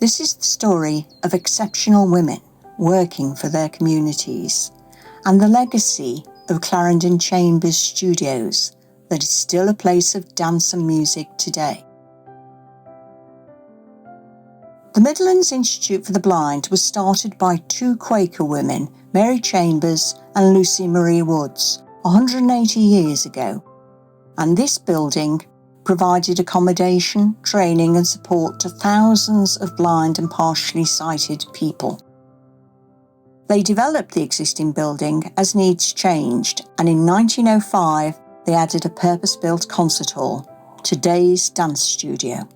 This is the story of exceptional women working for their communities and the legacy of Clarendon Chambers studios that is still a place of dance and music today. The Midlands Institute for the Blind was started by two Quaker women, Mary Chambers and Lucy Marie Woods, 180 years ago, and this building provided accommodation, training and support to thousands of blind and partially sighted people. They developed the existing building as needs changed, and in 1905 they added a purpose-built concert hall, today's dance studio.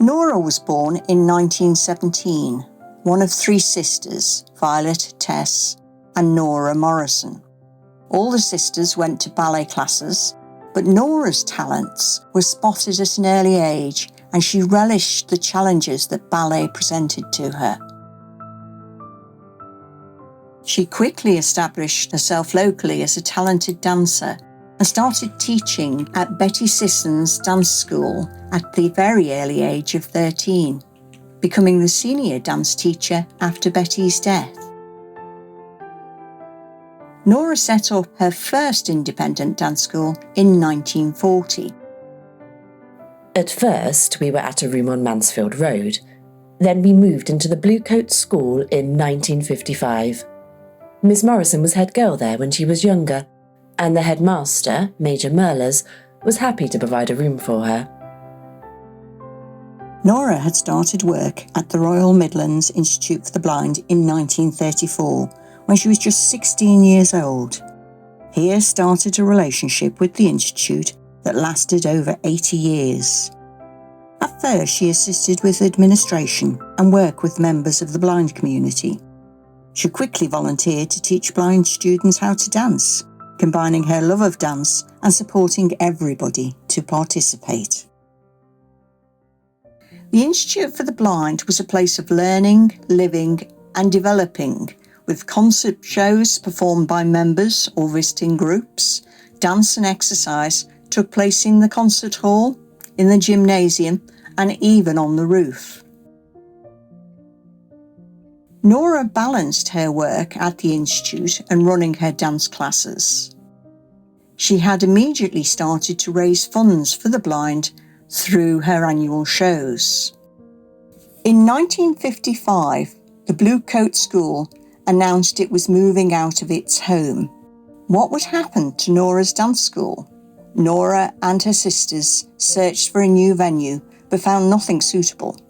Nora was born in 1917, one of three sisters, Violet, Tess and Nora Morrison. All the sisters went to ballet classes, but Nora's talents were spotted at an early age and she relished the challenges that ballet presented to her. She quickly established herself locally as a talented dancer and started teaching at Betty Sisson's dance school at the very early age of 13, becoming the senior dance teacher after Betty's death. Nora set up her first independent dance school in 1940. At first, we were at a room on Mansfield Road. Then we moved into the Bluecoat School in 1955. Miss Morrison was head girl there when she was younger, and the headmaster, Major Merlers, was happy to provide a room for her. Nora had started work at the Royal Midlands Institute for the Blind in 1934, when she was just 16 years old. Here started a relationship with the Institute that lasted over 80 years. At first, she assisted with administration and work with members of the blind community. She quickly volunteered to teach blind students how to dance, combining her love of dance and supporting everybody to participate. The Institute for the Blind was a place of learning, living and developing, with concert shows performed by members or visiting groups. Dance and exercise took place in the concert hall, in the gymnasium and even on the roof. Nora balanced her work at the Institute and running her dance classes. She had immediately started to raise funds for the blind through her annual shows. In 1955, the Bluecoat School announced it was moving out of its home. What would happen to Nora's dance school? Nora and her sisters searched for a new venue but found nothing suitable.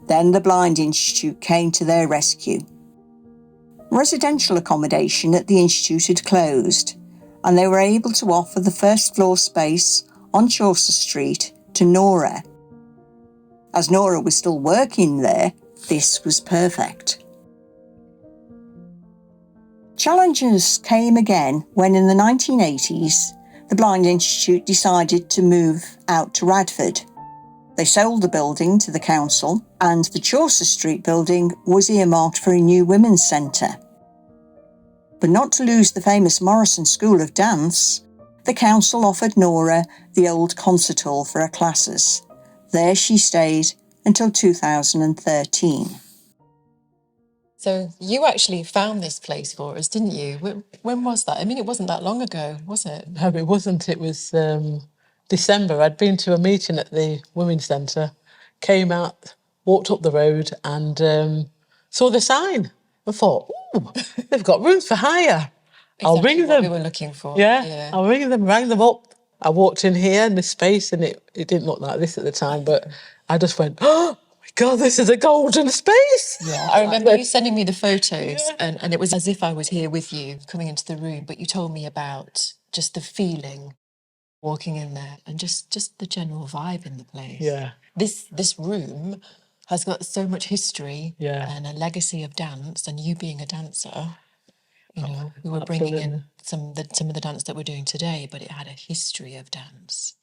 Then the Blind Institute came to their rescue. Residential accommodation at the Institute had closed, and they were able to offer the first floor space on Chaucer Street to Nora. As Nora was still working there, this was perfect. Challenges came again when in the 1980s, the Blind Institute decided to move out to Radford. They sold the building to the council and the Chaucer Street building was earmarked for a new women's centre. But not to lose the famous Morrison School of Dance, the council offered Nora the old concert hall for her classes. There she stayed until 2013. So you actually found this place for us, didn't you? When was that? I mean, it wasn't that long ago, was it? No, it wasn't. It was December. I'd been to a meeting at the Women's Centre, came out, walked up the road and saw the sign. I thought, ooh, they've got rooms for hire. I'll ring them. What we were looking for. Yeah, I'll ring them, rang them up. I walked in here in this space and it didn't look like this at the time, but I just went, oh, God, this is a golden space. Yeah, I remember you sending me the photos and it was as if I was here with you coming into the room, but you told me about just the feeling walking in there and just the general vibe in the place. Yeah. This room has got so much history and a legacy of dance, and you being a dancer, you know, we were bringing in some of the dance that we're doing today, but it had a history of dance.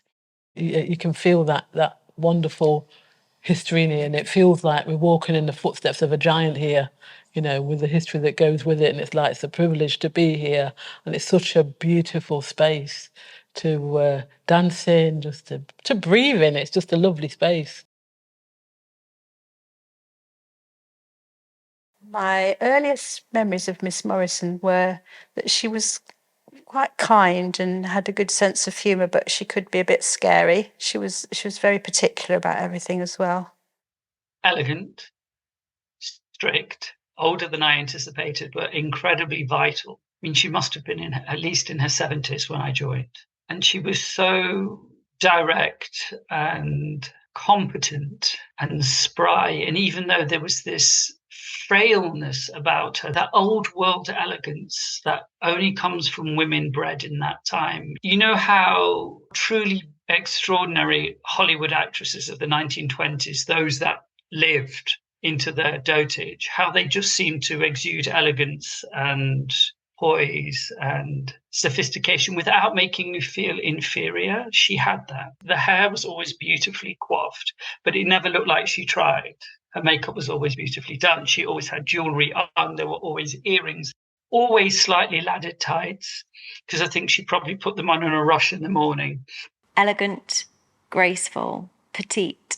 You can feel that wonderful history in here, and it feels like we're walking in the footsteps of a giant here, you know, with the history that goes with it, and it's like it's a privilege to be here, and it's such a beautiful space to dance in, just to breathe in. It's just a lovely space. My earliest memories of Miss Morrison were that she was quite kind and had a good sense of humour, but she could be a bit scary. She was very particular about everything as well. Elegant, strict, older than I anticipated, but incredibly vital. I mean, she must have been at least in her 70s when I joined. And she was so direct and competent and spry. And even though there was this frailness about her, that old world elegance that only comes from women bred in that time. You know how truly extraordinary Hollywood actresses of the 1920s, those that lived into their dotage, how they just seemed to exude elegance and poise and sophistication without making you feel inferior. She had that. The hair was always beautifully coiffed, but it never looked like she tried. Her makeup was always beautifully done. She always had jewelry on. There were always earrings, always slightly laddered tights, because I think she probably put them on in a rush in the morning. Elegant, graceful, petite,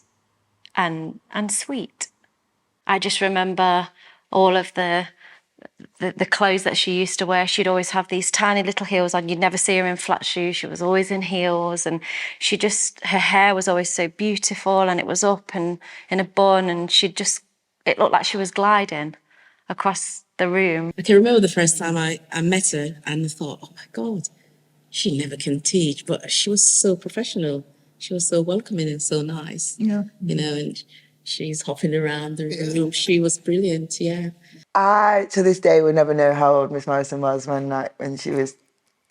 and sweet. I just remember all of the clothes that she used to wear. She'd always have these tiny little heels on. You'd never see her in flat shoes. She was always in heels, and her hair was always so beautiful, and it was up and in a bun, and it looked like she was gliding across the room. I can remember the first time I met her and I thought, oh my God, she never can teach, but she was so professional. She was so welcoming and so nice. Yeah. You know, and she's hopping around the room. She was brilliant, yeah. I, to this day, will never know how old Miss Morrison was when she was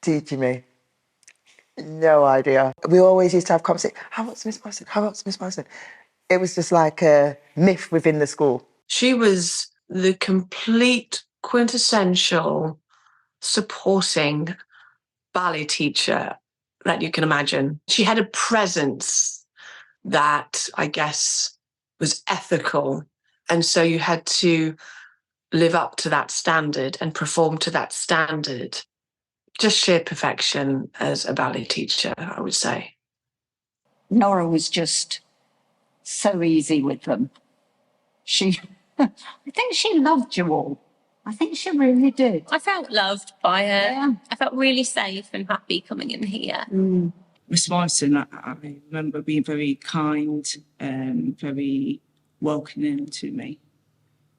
teaching me. No idea. We always used to have conversations. How old's Miss Morrison? How old's Miss Morrison? It was just like a myth within the school. She was the complete quintessential supporting ballet teacher that you can imagine. She had a presence that I guess was ethical. And so you had to live up to that standard and perform to that standard. Just sheer perfection as a ballet teacher, I would say. Nora was just so easy with them. I think she loved you all. I think she really did. I felt loved by her. Yeah. I felt really safe and happy coming in here. Miss Morrison, I remember being very kind and very welcoming to me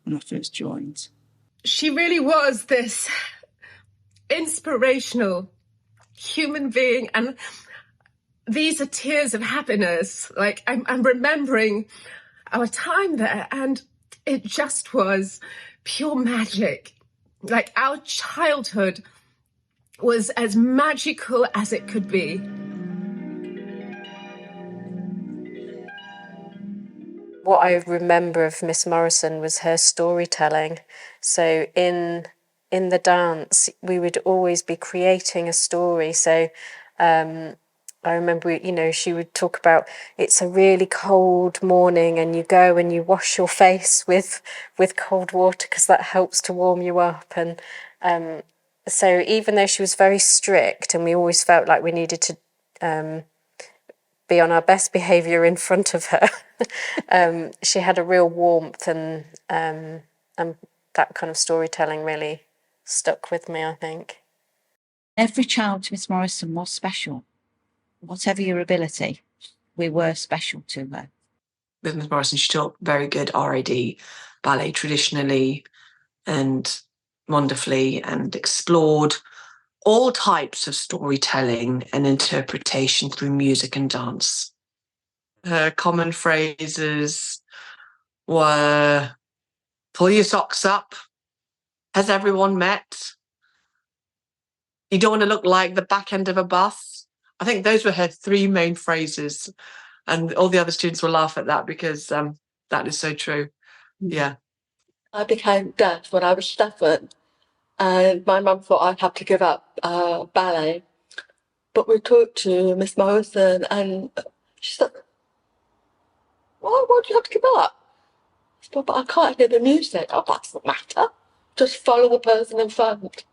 when I first joined. She really was this inspirational human being, and these are tears of happiness. Like, I'm remembering our time there, and it just was pure magic. Like, our childhood was as magical as it could be. What I remember of Miss Morrison was her storytelling. So in the dance, we would always be creating a story. So I remember, she would talk about, it's a really cold morning and you go and you wash your face with cold water because that helps to warm you up. And so even though she was very strict and we always felt like we needed to be on our best behaviour in front of her, she had a real warmth and that kind of storytelling really stuck with me, I think. Every child to Miss Morrison was special. Whatever your ability, we were special to her. With Miss Morrison, she taught very good RAD ballet traditionally and wonderfully, and explored all types of storytelling and interpretation through music and dance. Her common phrases were, pull your socks up, has everyone met? You don't want to look like the back end of a bus. I think those were her three main phrases, and all the other students will laugh at that because that is so true. Yeah. I became deaf when I was 7, and my mum thought I'd have to give up ballet. But we talked to Miss Morrison, and she said, why do you have to give up? I said, but I can't hear the music. Oh, that doesn't matter. Just follow the person in front.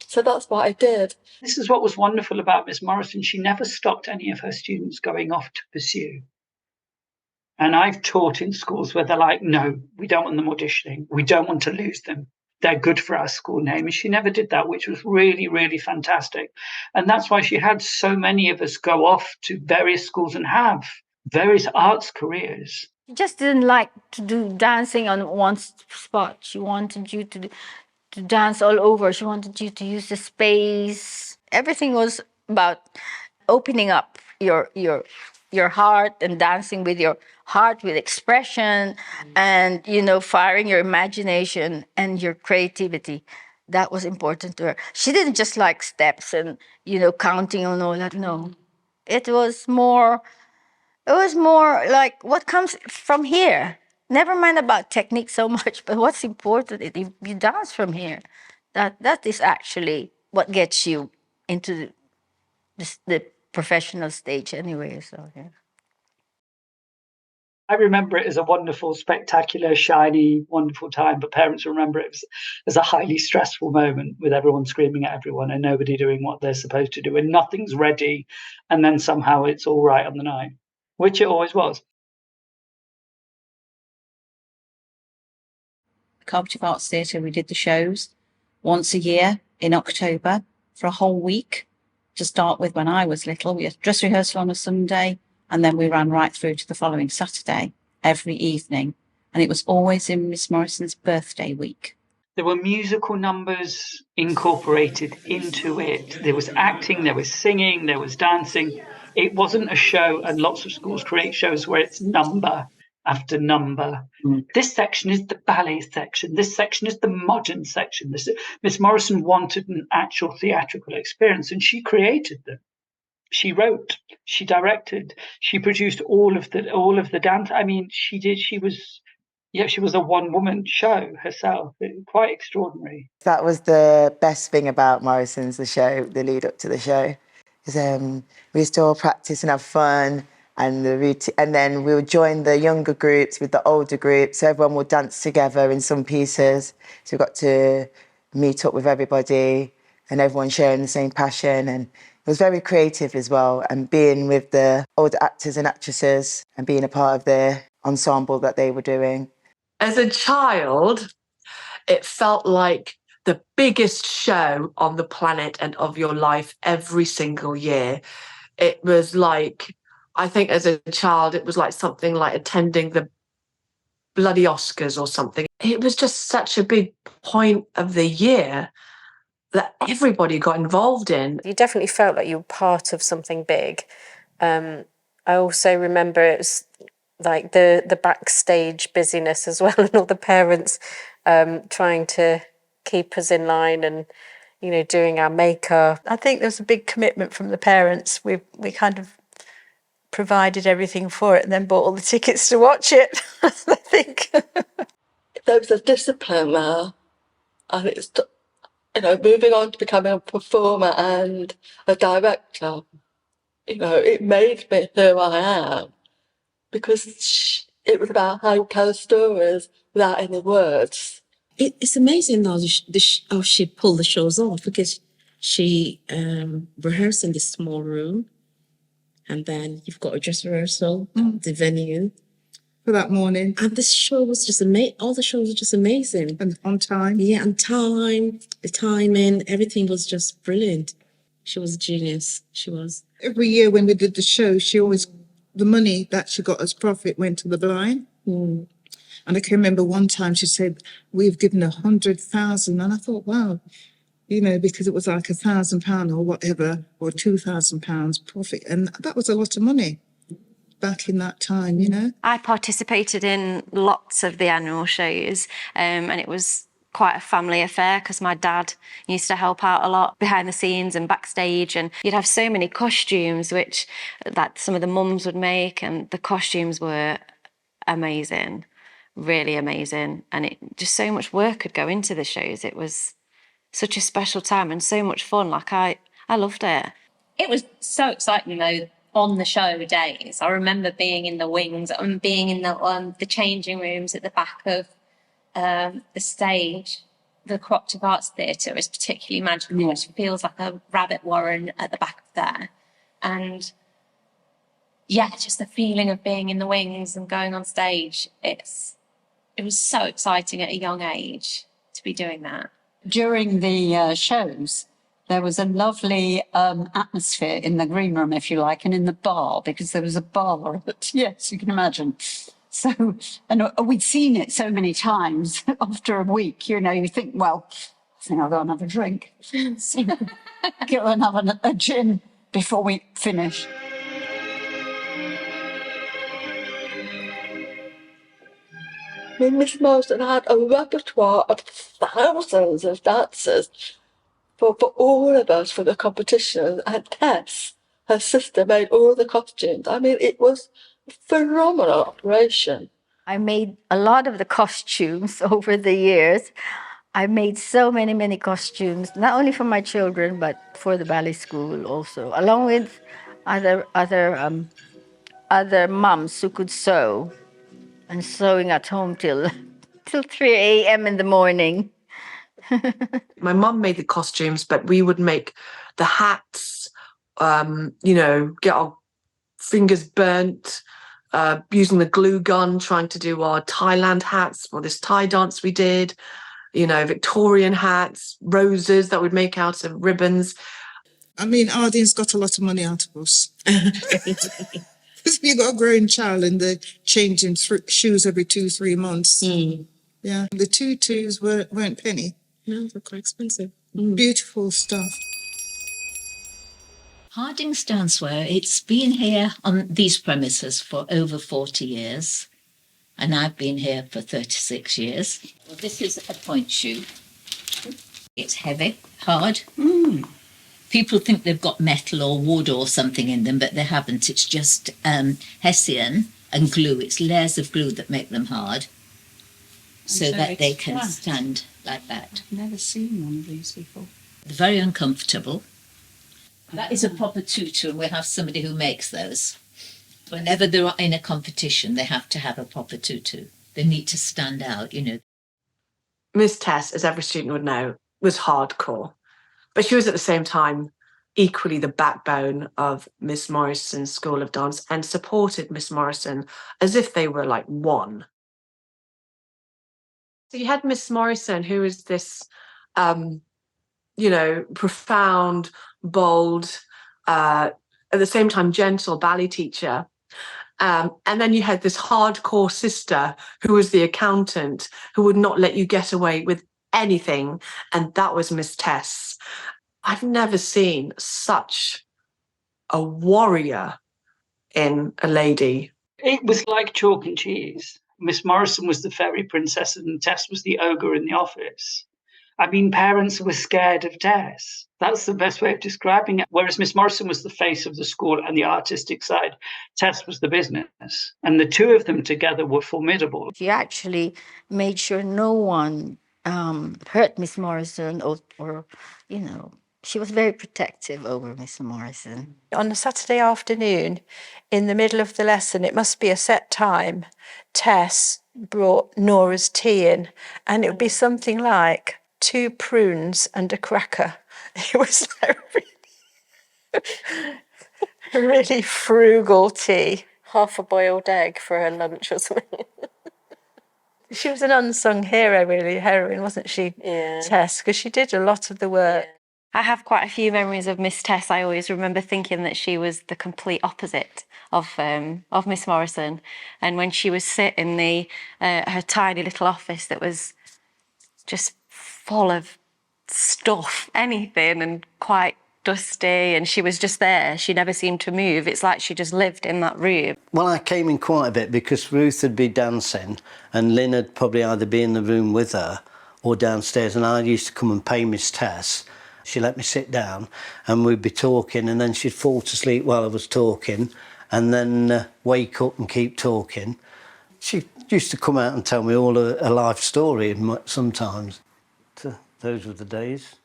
So that's what I did. This is what was wonderful about Miss Morrison. She never stopped any of her students going off to pursue. And I've taught in schools where they're like, no, we don't want them auditioning. We don't want to lose them. They're good for our school name. And she never did that, which was really, really fantastic. And that's why she had so many of us go off to various schools and have various arts careers. She just didn't like to do dancing on one spot. She wanted you to dance all over. She wanted you to use the space. Everything was about opening up your heart and dancing with your heart, with expression, and firing your imagination and your creativity. That was important to her. She didn't just like steps and counting and all that. No, it was more like what comes from here. Never mind about technique so much, but what's important is if you dance from here. That is actually what gets you into the professional stage anyway. So yeah. I remember it as a wonderful, spectacular, shiny, wonderful time, but parents remember it as a highly stressful moment with everyone screaming at everyone and nobody doing what they're supposed to do and nothing's ready, and then somehow it's all right on the night, which it always was. Cooperative Arts Theatre, we did the shows once a year in October for a whole week. To start with, when I was little, we had dress rehearsal on a Sunday, and then we ran right through to the following Saturday every evening. And it was always in Miss Morrison's birthday week. There were musical numbers incorporated into it. There was acting, there was singing, there was dancing. It wasn't a show, and lots of schools create shows where it's number after number. This section is the ballet section. This section is the modern section. Miss Morrison wanted an actual theatrical experience, and she created them. She wrote, she directed, she produced all of the dance. I mean, she was a one-woman show herself. Quite extraordinary. That was the best thing about Morrison's, the show, the lead up to the show. Because we used to all practice and have fun, and and then we would join the younger groups with the older groups, so everyone would dance together in some pieces. So we got to meet up with everybody and everyone sharing the same passion, and it was very creative as well, and being with the older actors and actresses and being a part of the ensemble that they were doing. As a child, it felt like the biggest show on the planet and of your life every single year. It was like, I think as a child, it was like something like attending the bloody Oscars or something. It was just such a big point of the year that everybody got involved in. You definitely felt like you were part of something big. I also remember it was like the backstage busyness as well, and all the parents trying to keep us in line and doing our makeup. I think there's a big commitment from the parents. We kind of provided everything for it and then bought all the tickets to watch it. I think there was a discipline there, and it's moving on to becoming a performer and a director. It made me who I am, because it was about how you tell stories without any words. It's amazing though how she pulled the shows off, because she rehearsed in this small room, and then you've got a dress rehearsal at the venue For that morning. and this show was just amazing. All the shows were just amazing. And on time. Yeah, and time, the timing, everything was just brilliant. She was a genius. She was. Every year when we did the show, the money that she got as profit went to the blind. And I can remember one time she said, we've given 100,000. And I thought, wow, because it was like £1,000 or whatever, or £2,000 profit. And that was a lot of money back in that time, I participated in lots of the annual shows, and it was quite a family affair because my dad used to help out a lot behind the scenes and backstage, and you'd have so many costumes which that some of the mums would make, and the costumes were amazing, really amazing, and it just so much work could go into the shows. It was such a special time and so much fun. Like I loved it. It was so exciting though. On the show days, I remember being in the wings and being in the changing rooms at the back of the stage. The Cooperative Arts Theatre is particularly magical. It feels like a rabbit warren at the back of there, and yeah, just the feeling of being in the wings and going on stage. It was so exciting at a young age to be doing that. During the shows, there was a lovely atmosphere in the green room, if you like, and in the bar, because there was a bar. Yes, you can imagine. So, and we'd seen it so many times after a week, you know, you think, well, I think I'll go and have a drink. So, go and have a gin before we finish. I mean, Miss Morrison had a repertoire of thousands of dances for all of us for the competition, and Tess, her sister, made all the costumes. I mean, it was a phenomenal operation. I made a lot of the costumes over the years. I made so many costumes, not only for my children, but for the ballet school also, along with other mums who could sew, and sewing at home till 3 a.m. in the morning. My mum made the costumes, but we would make the hats, you know, get our fingers burnt, using the glue gun, trying to do our Thailand hats for this Thai dance we did, you know, Victorian hats, roses that we'd make out of ribbons. I mean, Ardene's got a lot of money out of us. Because we got a growing child and they're changing shoes every 2-3 months. Yeah, the tutus weren't penny. No, they're quite expensive. Beautiful stuff. Harding's Dancewear, it's been here on these premises for over 40 years, and I've been here for 36 years. Well, this is a point shoe. It's heavy, hard. People think they've got metal or wood or something in them, but they haven't. It's just Hessian and glue. It's layers of glue that make them hard, so that they can stand like that. I've never seen one of these before. They're very uncomfortable. That is a proper tutu, and we'll have somebody who makes those. Whenever they're in a competition, they have to have a proper tutu. They need to stand out, you know. Miss Tess, as every student would know, was hardcore. But she was at the same time equally the backbone of Miss Morrison's School of Dance and supported Miss Morrison as if they were like one. So you had Miss Morrison, who was this, you know, profound, bold, at the same time gentle ballet teacher. And then you had this hardcore sister who was the accountant, who would not let you get away with anything, and that was Miss Tess. I've never seen such a warrior in a lady. It was like chalk and cheese. Miss Morrison was the fairy princess and Tess was the ogre in the office. I mean, parents were scared of Tess. That's the best way of describing it. Whereas Miss Morrison was the face of the school and the artistic side, Tess was the business. And the two of them together were formidable. She actually made sure no one hurt Miss Morrison or, you know, she was very protective over Miss Morrison. On a Saturday afternoon, in the middle of the lesson, it must be a set time, Tess brought Nora's tea in, and it would be something like 2 prunes and a cracker. It was like really frugal tea. Half a boiled egg for her lunch or something. She was an unsung hero, really, heroine, wasn't she, Yeah. Tess? Because she did a lot of the work. Yeah. I have quite a few memories of Miss Tess. I always remember thinking that she was the complete opposite of Miss Morrison. And when she was sit in her tiny little office that was just full of stuff, anything, and quite dusty, and she was just there. She never seemed to move. It's like she just lived in that room. Well, I came in quite a bit because Ruth would be dancing and Lynn would probably either be in the room with her or downstairs, and I used to come and pay Miss Tess. She let me sit down and we'd be talking, and then she'd fall to sleep while I was talking and then wake up and keep talking. She used to come out and tell me all her life story sometimes. So those were the days.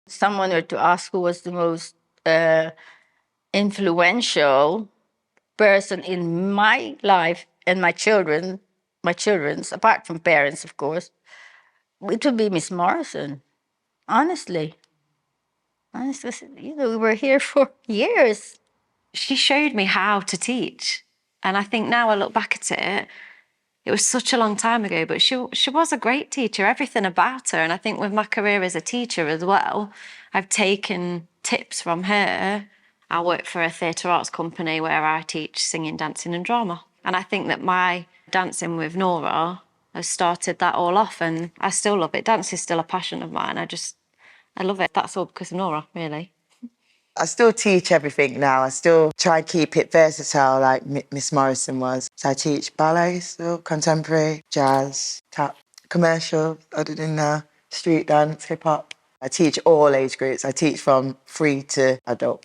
Someone were to ask who was the most influential person in my life and my children's, apart from parents, of course, it would be Miss Morrison, honestly. And this was, we were here for years. She showed me how to teach. And I think now I look back at it, it was such a long time ago, but she was a great teacher, everything about her. And I think with my career as a teacher as well, I've taken tips from her. I work for a theatre arts company where I teach singing, dancing and drama. And I think that my dancing with Nora has started that all off, and I still love it. Dance is still a passion of mine. I love it. That's all because of Nora, really. I still teach everything now. I still try and keep it versatile like Miss Morrison was. So I teach ballet still, contemporary, jazz, tap, commercial, other than street dance, hip-hop. I teach all age groups. I teach from 3 to adult.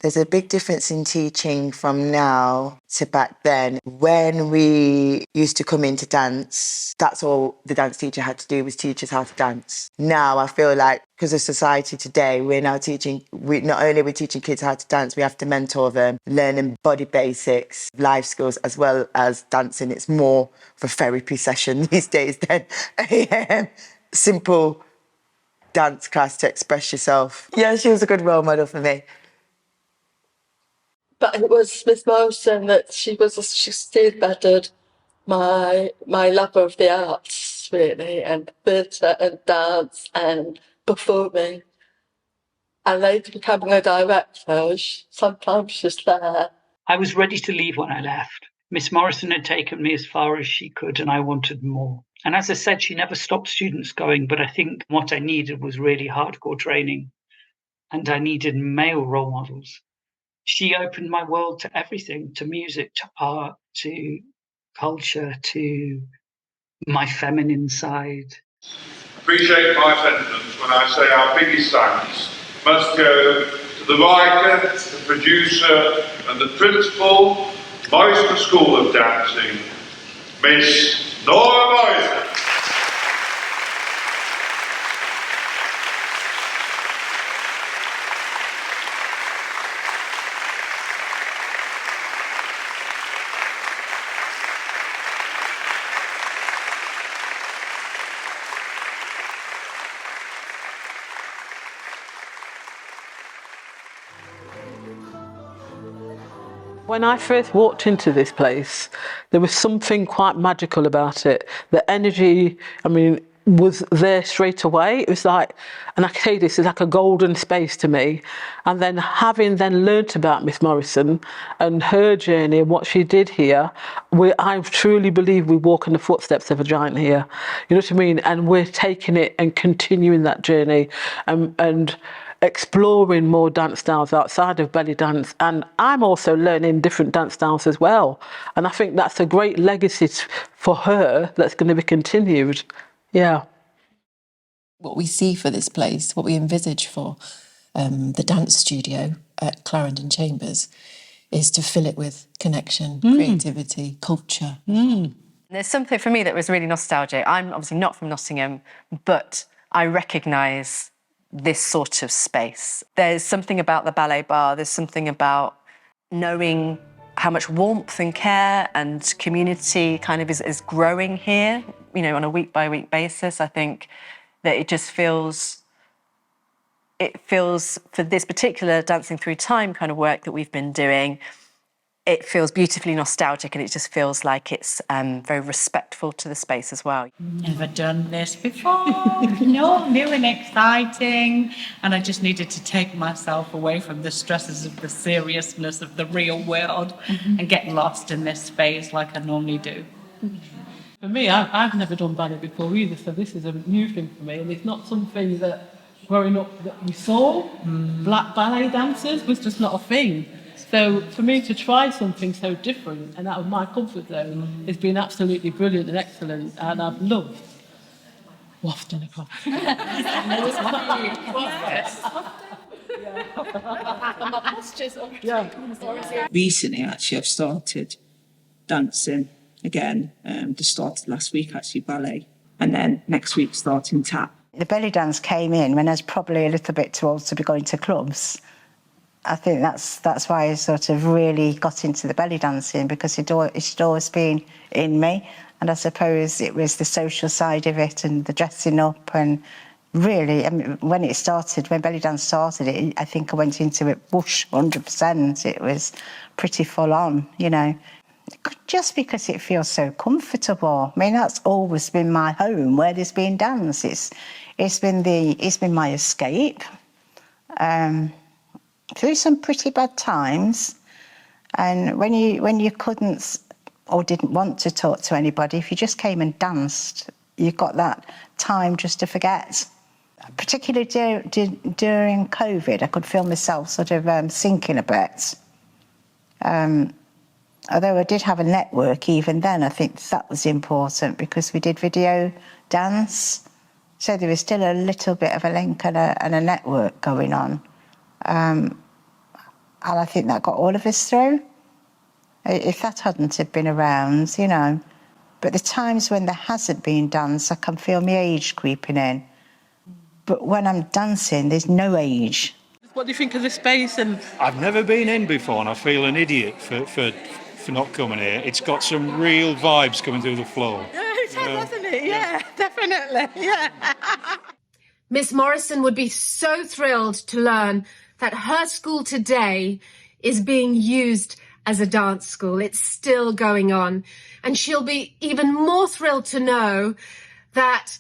There's a big difference in teaching from now to back then. When we used to come into dance, that's all the dance teacher had to do was teach us how to dance. Now I feel like because of society today, we're now teaching, not only are we teaching kids how to dance, we have to mentor them, learning body basics, life skills, as well as dancing. It's more of a therapy session these days than a simple dance class to express yourself. Yeah, she was a good role model for me. But it was Miss Morrison that she spearheaded my love of the arts, really, and theatre and dance and performing. And later becoming a director, sometimes she's there. I was ready to leave when I left. Miss Morrison had taken me as far as she could, and I wanted more. And as I said, she never stopped students going, but I think what I needed was really hardcore training, and I needed male role models. She opened my world to everything, to music, to art, to culture, to my feminine side. Appreciate my attendance when I say our biggest thanks must go to the writer, the producer and the principal, Morrison School of Dancing, Miss Nora Morrison. When I first walked into this place, there was something quite magical about it. The energy, was there straight away. It was like, and I can say this is like a golden space to me. And then having learnt about Miss Morrison and her journey and what she did here, I truly believe we walk in the footsteps of a giant here. You know what I mean? And we're taking it and continuing that journey and exploring more dance styles outside of belly dance, and I'm also learning different dance styles as well, and I think that's a great legacy for her that's going to be continued. What we see for this place, what we envisage for the dance studio at Clarendon Chambers, is to fill it with connection, creativity, culture. There's something for me that was really nostalgic. I'm obviously not from Nottingham, but I recognise this sort of space. There's something about the ballet bar, there's something about knowing how much warmth and care and community kind of is growing here, on a week-by-week basis. I think that it feels, for this particular Dancing Through Time kind of work that we've been doing, it feels beautifully nostalgic, and it just feels like it's very respectful to the space as well. Never done this before. No, new and exciting. And I just needed to take myself away from the stresses of the seriousness of the real world and get lost in this space like I normally do. For me, I've never done ballet before either, so this is a new thing for me, and it's not something that growing up that we saw. Black ballet dancers was just not a thing. So for me to try something so different and out of my comfort zone has been absolutely brilliant and excellent, and I've loved wafting across. Recently, actually, I've started dancing again. Just started last week, actually, ballet. And then next week, starting tap. The belly dance came in when I was probably a little bit too old to be going to clubs. I think that's why I sort of really got into the belly dancing, because it had always been in me. And I suppose it was the social side of it and the dressing up and really, I mean, when it started, when belly dance started, I think I went into it whoosh, 100%. It was pretty full on, you know. Just because it feels so comfortable. I mean, that's always been my home where there's been dance. It's been my escape through some pretty bad times. And when you couldn't or didn't want to talk to anybody, if you just came and danced, you got that time just to forget. Particularly during COVID, I could feel myself sort of sinking a bit. Although I did have a network even then, I think that was important because we did video dance. So there was still a little bit of a link and a network going on. And I think that got all of us through. If that hadn't have been around, you know. But the times when there hasn't been dance, I can feel my age creeping in. But when I'm dancing, there's no age. What do you think of the space? And I've never been in before, and I feel an idiot for not coming here. It's got some real vibes coming through the floor. yeah, it has, hasn't it? Yeah, definitely. Yeah. Miss Morrison would be so thrilled to learn that her school today is being used as a dance school. It's still going on. And she'll be even more thrilled to know that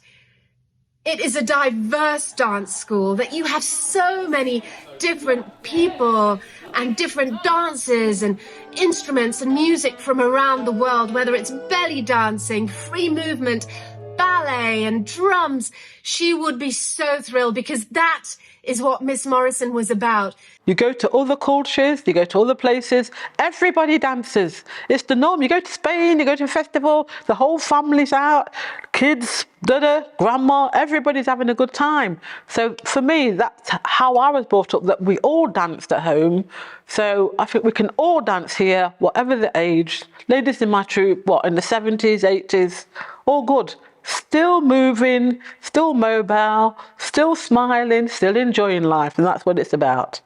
it is a diverse dance school, that you have so many different people and different dances and instruments and music from around the world, whether it's belly dancing, free movement, ballet and drums. She would be so thrilled because that is what Miss Morrison was about. You go to other cultures, you go to other places, everybody dances. It's the norm. You go to Spain, you go to a festival, the whole family's out, kids, grandma, everybody's having a good time. So for me, that's how I was brought up, that we all danced at home. So I think we can all dance here, whatever the age. Ladies in my troupe, in the 70s, 80s, all good. Still moving, still mobile, still smiling, still enjoying life, and that's what it's about.